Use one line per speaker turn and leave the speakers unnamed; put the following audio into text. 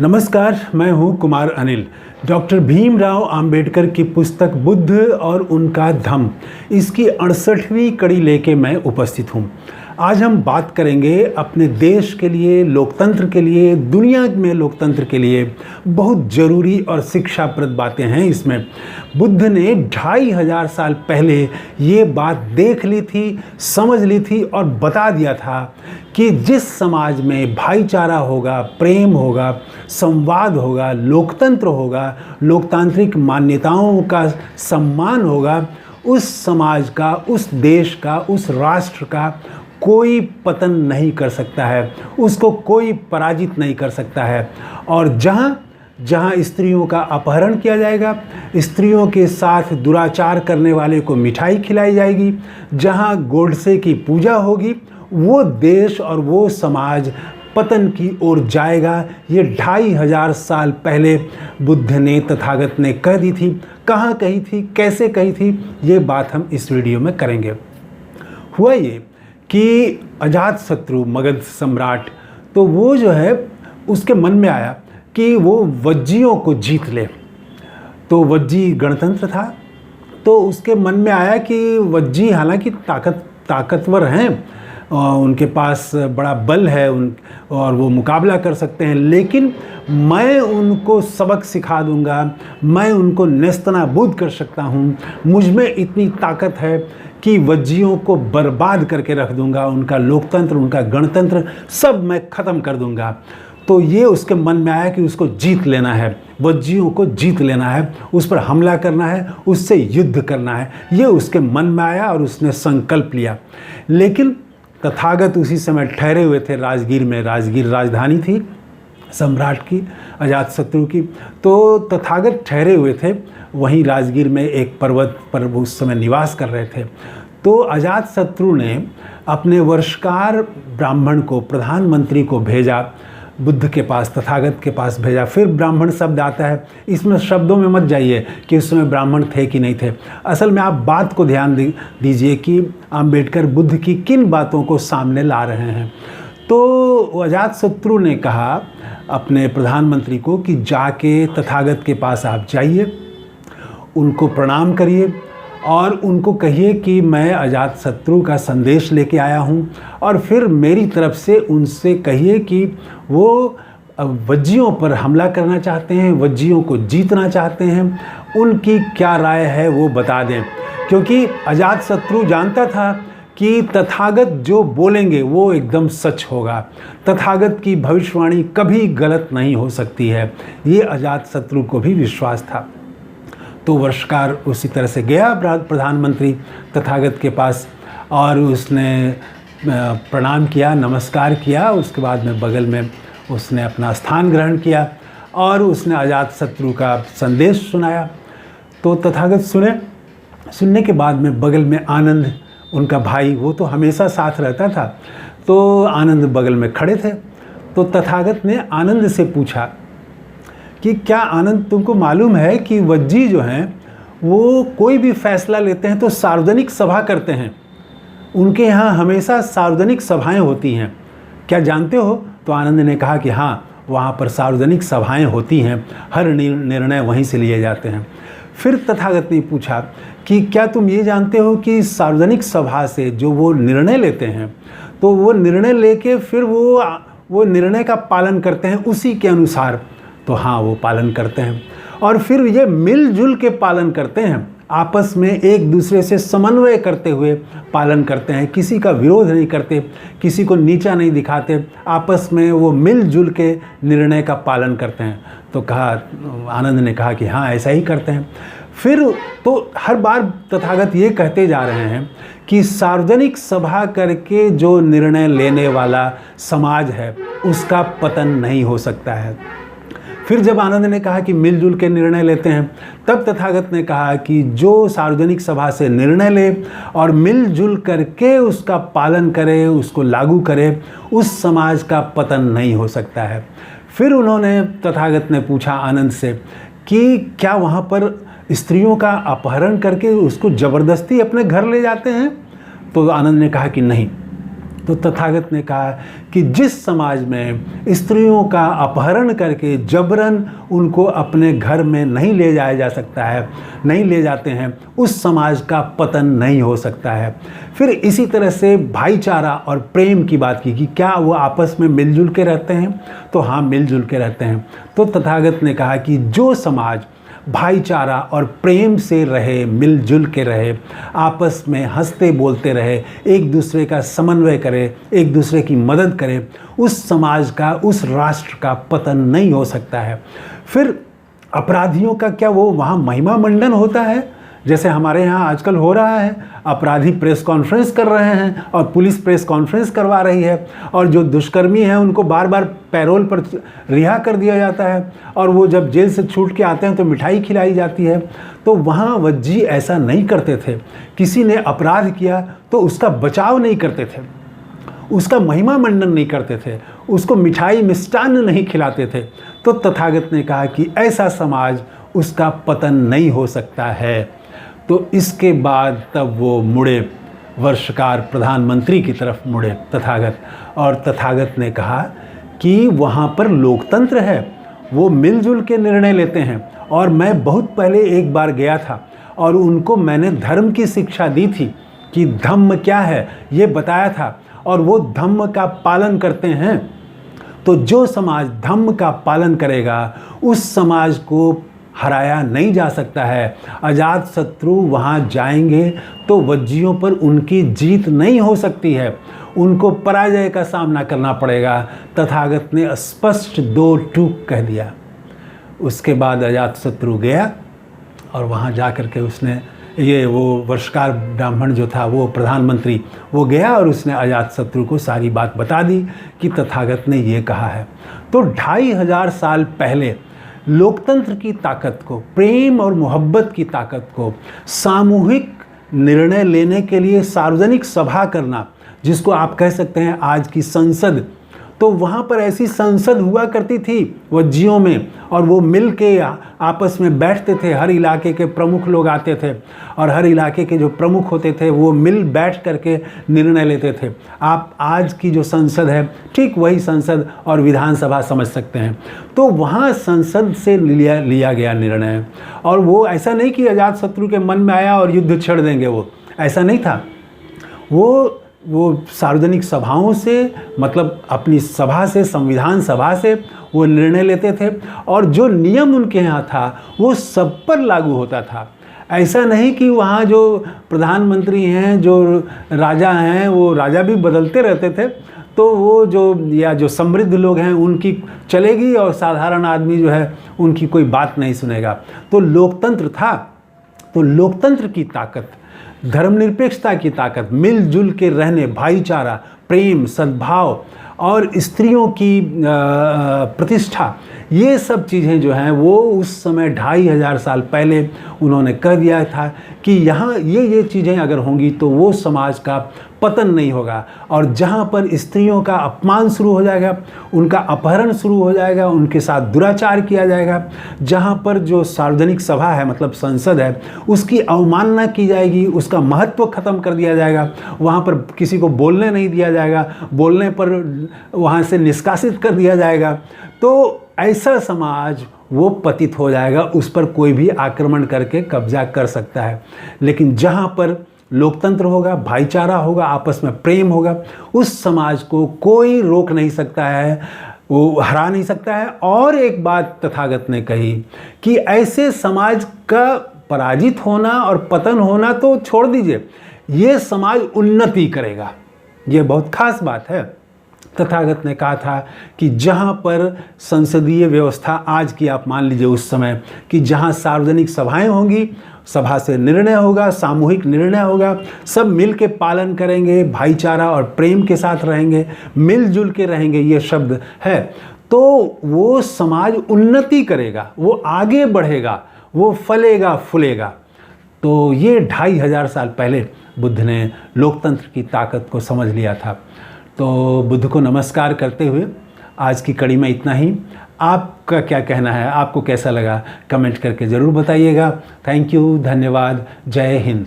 नमस्कार, मैं हूं कुमार अनिल। डॉक्टर भीमराव अंबेडकर की पुस्तक बुद्ध और उनका धम्म, इसकी 68वीं कड़ी लेके मैं उपस्थित हूं। आज हम बात करेंगे अपने देश के लिए, लोकतंत्र के लिए, दुनिया में लोकतंत्र के लिए बहुत ज़रूरी और शिक्षाप्रद बातें हैं इसमें। बुद्ध ने 2500 साल पहले ये बात देख ली थी, समझ ली थी और बता दिया था कि जिस समाज में भाईचारा होगा, प्रेम होगा, संवाद होगा, लोकतंत्र होगा, लोकतांत्रिक मान्यताओं का सम्मान होगा, उस समाज का, उस देश का, उस राष्ट्र का कोई पतन नहीं कर सकता है, उसको कोई पराजित नहीं कर सकता है। और जहाँ स्त्रियों का अपहरण किया जाएगा, स्त्रियों के साथ दुराचार करने वाले को मिठाई खिलाई जाएगी, जहाँ गोडसे की पूजा होगी, वो देश और वो समाज पतन की ओर जाएगा। ये 2500 साल पहले बुद्ध ने, तथागत ने कह दी थी। कहाँ कही थी, कैसे कही थी, ये बात हम इस वीडियो में करेंगे। हुआ ये कि अजातशत्रु मगध सम्राट, तो वो जो है उसके मन में आया कि वो वज्जियों को जीत ले। तो वज्जी गणतंत्र था, तो उसके मन में आया कि वज्जी हालांकि ताकतवर हैं, उनके पास बड़ा बल है और वो मुकाबला कर सकते हैं, लेकिन मैं उनको सबक सिखा दूंगा, मैं उनको नेस्तनाबूद कर सकता हूँ। मुझ में इतनी ताकत है कि वज्जियों को बर्बाद करके रख दूंगा, उनका लोकतंत्र, उनका गणतंत्र सब मैं ख़त्म कर दूंगा। तो ये उसके मन में आया कि उसको जीत लेना है, वज्जियों को जीत लेना है, उस पर हमला करना है, उससे युद्ध करना है। ये उसके मन में आया और उसने संकल्प लिया। लेकिन तथागत उसी समय ठहरे हुए थे राजगीर में। राजगीर राजधानी थी सम्राट की, अजातशत्रु की। तो तथागत ठहरे हुए थे वहीं राजगीर में, एक पर्वत पर उस समय निवास कर रहे थे। तो अजातशत्रु ने अपने वर्षकार ब्राह्मण को, प्रधानमंत्री को भेजा, बुद्ध के पास, तथागत के पास भेजा। फिर ब्राह्मण शब्द आता है, इसमें शब्दों में मत जाइए कि उस समय ब्राह्मण थे कि नहीं थे। असल में आप बात को ध्यान दीजिए कि अंबेडकर बुद्ध की किन बातों को सामने ला रहे हैं। तो अजातशत्रु ने कहा अपने प्रधानमंत्री को कि जाके तथागत के पास आप जाइए, उनको प्रणाम करिए और उनको कहिए कि मैं अजातशत्रु का संदेश लेके आया हूँ, और फिर मेरी तरफ से उनसे कहिए कि वो वज्जियों पर हमला करना चाहते हैं, वज्जियों को जीतना चाहते हैं, उनकी क्या राय है वो बता दें। क्योंकि अजातशत्रु जानता था कि तथागत जो बोलेंगे वो एकदम सच होगा, तथागत की भविष्यवाणी कभी गलत नहीं हो सकती है। ये अजातशत्रु को भी विश्वास था। तो वर्षकार उसी तरह से गया प्रधानमंत्री तथागत के पास और उसने प्रणाम किया, नमस्कार किया। उसके बाद में बगल में उसने अपना स्थान ग्रहण किया और उसने अजातशत्रु का संदेश सुनाया। तो तथागत सुनने के बाद में बगल में आनंद, उनका भाई, वो तो हमेशा साथ रहता था, तो आनंद बगल में खड़े थे। तो तथागत ने आनंद से पूछा कि क्या आनंद, तुमको मालूम है कि वज्जी जो हैं वो कोई भी फैसला लेते हैं तो सार्वजनिक सभा करते हैं, उनके यहाँ हमेशा सार्वजनिक सभाएं होती हैं, क्या जानते हो? तो आनंद ने कहा कि हाँ, वहाँ पर सार्वजनिक सभाएं होती हैं, हर निर्णय वहीं से लिए जाते हैं। फिर तथागत ने पूछा कि क्या तुम ये जानते हो कि सार्वजनिक सभा से जो वो निर्णय लेते हैं, तो वो निर्णय लेके फिर वो निर्णय का पालन करते हैं उसी के अनुसार? तो हाँ, वो पालन करते हैं और फिर ये मिलजुल के पालन करते हैं, आपस में एक दूसरे से समन्वय करते हुए पालन करते हैं, किसी का विरोध नहीं करते, किसी को नीचा नहीं दिखाते, आपस में वो मिलजुल के निर्णय का पालन करते हैं। तो कहा, आनंद ने कहा कि हाँ, ऐसा ही करते हैं। फिर तो हर बार तथागत ये कहते जा रहे हैं कि सार्वजनिक सभा करके जो निर्णय लेने वाला समाज है उसका पतन नहीं हो सकता है। फिर जब आनंद ने कहा कि मिलजुल के निर्णय लेते हैं, तब तथागत ने कहा कि जो सार्वजनिक सभा से निर्णय ले और मिलजुल करके उसका पालन करे, उसको लागू करे, उस समाज का पतन नहीं हो सकता है। फिर उन्होंने, तथागत ने पूछा आनंद से कि क्या वहाँ पर स्त्रियों का अपहरण करके उसको ज़बरदस्ती अपने घर ले जाते हैं? तो आनंद ने कहा कि नहीं, तो तथागत ने कहा कि जिस समाज में स्त्रियों का अपहरण करके जबरन उनको अपने घर में नहीं ले जाया जा सकता है, नहीं ले जाते हैं, उस समाज का पतन नहीं हो सकता है। फिर इसी तरह से भाईचारा और प्रेम की बात की कि क्या वो आपस में मिलजुल के रहते हैं, तो हाँ, मिलजुल के रहते हैं। तो तथागत ने कहा कि जो समाज भाईचारा और प्रेम से रहे, मिलजुल के रहे, आपस में हंसते बोलते रहे, एक दूसरे का समन्वय करे, एक दूसरे की मदद करे, उस समाज का, उस राष्ट्र का पतन नहीं हो सकता है। फिर अपराधियों का क्या वो वहाँ महिमा मंडन होता है जैसे हमारे यहाँ आजकल हो रहा है? अपराधी प्रेस कॉन्फ्रेंस कर रहे हैं और पुलिस प्रेस कॉन्फ्रेंस करवा रही है, और जो दुष्कर्मी हैं उनको बार बार पैरोल पर रिहा कर दिया जाता है, और वो जब जेल से छूट के आते हैं तो मिठाई खिलाई जाती है। तो वहाँ वज्जी ऐसा नहीं करते थे। किसी ने अपराध किया तो उसका बचाव नहीं करते थे, उसका महिमा मंडन नहीं करते थे, उसको मिठाई मिष्टान्न नहीं खिलाते थे। तो तथागत ने कहा कि ऐसा समाज, उसका पतन नहीं हो सकता है। तो इसके बाद तब वो मुड़े, वर्षकार प्रधानमंत्री की तरफ मुड़े तथागत, और तथागत ने कहा कि वहाँ पर लोकतंत्र है, वो मिलजुल के निर्णय लेते हैं। और मैं बहुत पहले एक बार गया था और उनको मैंने धर्म की शिक्षा दी थी कि धम्म क्या है ये बताया था, और वो धम्म का पालन करते हैं। तो जो समाज धम्म का पालन करेगा उस समाज को हराया नहीं जा सकता है। अजात शत्रु वहाँ जाएंगे तो वज्जियों पर उनकी जीत नहीं हो सकती है, उनको पराजय का सामना करना पड़ेगा। तथागत ने स्पष्ट दो टूक कह दिया। उसके बाद अजात शत्रु गया और वहाँ जा कर के उसने वो वर्षकार ब्राह्मण जो था, वो प्रधानमंत्री, वो गया और उसने अजात शत्रु को सारी बात बता दी कि तथागत ने ये कहा है। तो 2500 साल पहले लोकतंत्र की ताकत को, प्रेम और मोहब्बत की ताकत को, सामूहिक निर्णय लेने के लिए सार्वजनिक सभा करना, जिसको आप कह सकते हैं आज की संसद, तो वहाँ पर ऐसी संसद हुआ करती थी वज्जियों में, और वो मिल के आपस में बैठते थे। हर इलाके के प्रमुख लोग आते थे और हर इलाके के जो प्रमुख होते थे वो मिल बैठ करके निर्णय लेते थे। आप आज की जो संसद है ठीक वही संसद और विधानसभा समझ सकते हैं। तो वहाँ संसद से लिया गया निर्णय, और वो ऐसा नहीं कि अजात शत्रु के मन में आया और युद्ध छेड़ देंगे, वो ऐसा नहीं था। वो सार्वजनिक सभाओं से, मतलब अपनी सभा से, संविधान सभा से वो निर्णय लेते थे, और जो नियम उनके यहाँ था वो सब पर लागू होता था। ऐसा नहीं कि वहाँ जो प्रधानमंत्री हैं, जो राजा हैं, वो राजा भी बदलते रहते थे, तो वो जो समृद्ध लोग हैं उनकी चलेगी और साधारण आदमी जो है उनकी कोई बात नहीं सुनेगा। तो लोकतंत्र था। तो लोकतंत्र की ताकत, धर्मनिरपेक्षता की ताकत, मिलजुल के रहने, भाईचारा, प्रेम, सद्भाव और स्त्रियों की प्रतिष्ठा, ये सब चीज़ें जो हैं वो उस समय 2500 साल पहले उन्होंने कह दिया था कि यहाँ ये चीज़ें अगर होंगी तो वो समाज का पतन नहीं होगा। और जहाँ पर स्त्रियों का अपमान शुरू हो जाएगा, उनका अपहरण शुरू हो जाएगा, उनके साथ दुराचार किया जाएगा, जहाँ पर जो सार्वजनिक सभा है मतलब संसद है उसकी अवमानना की जाएगी, उसका महत्व ख़त्म कर दिया जाएगा, वहाँ पर किसी को बोलने नहीं दिया जाएगा, बोलने पर वहाँ से निष्कासित कर दिया जाएगा, तो ऐसा समाज वो पतित हो जाएगा, उस पर कोई भी आक्रमण करके कब्जा कर सकता है। लेकिन जहाँ पर लोकतंत्र होगा, भाईचारा होगा, आपस में प्रेम होगा, उस समाज को कोई रोक नहीं सकता है, वो हरा नहीं सकता है। और एक बात तथागत ने कही कि ऐसे समाज का पराजित होना और पतन होना तो छोड़ दीजिए, ये समाज उन्नति करेगा। ये बहुत खास बात है। तथागत ने कहा था कि जहाँ पर संसदीय व्यवस्था आज की, आप मान लीजिए उस समय, कि जहाँ सार्वजनिक सभाएं होंगी, सभा से निर्णय होगा, सामूहिक निर्णय होगा, सब मिल के पालन करेंगे, भाईचारा और प्रेम के साथ रहेंगे, मिलजुल के रहेंगे, ये शब्द है, तो वो समाज उन्नति करेगा, वो आगे बढ़ेगा, वो फलेगा फूलेगा। तो ये 2500 साल पहले बुद्ध ने लोकतंत्र की ताकत को समझ लिया था। तो बुद्ध को नमस्कार करते हुए आज की कड़ी में इतना ही। आपका क्या कहना है, आपको कैसा लगा, कमेंट करके ज़रूर बताइएगा। थैंक यू, धन्यवाद, जय हिंद।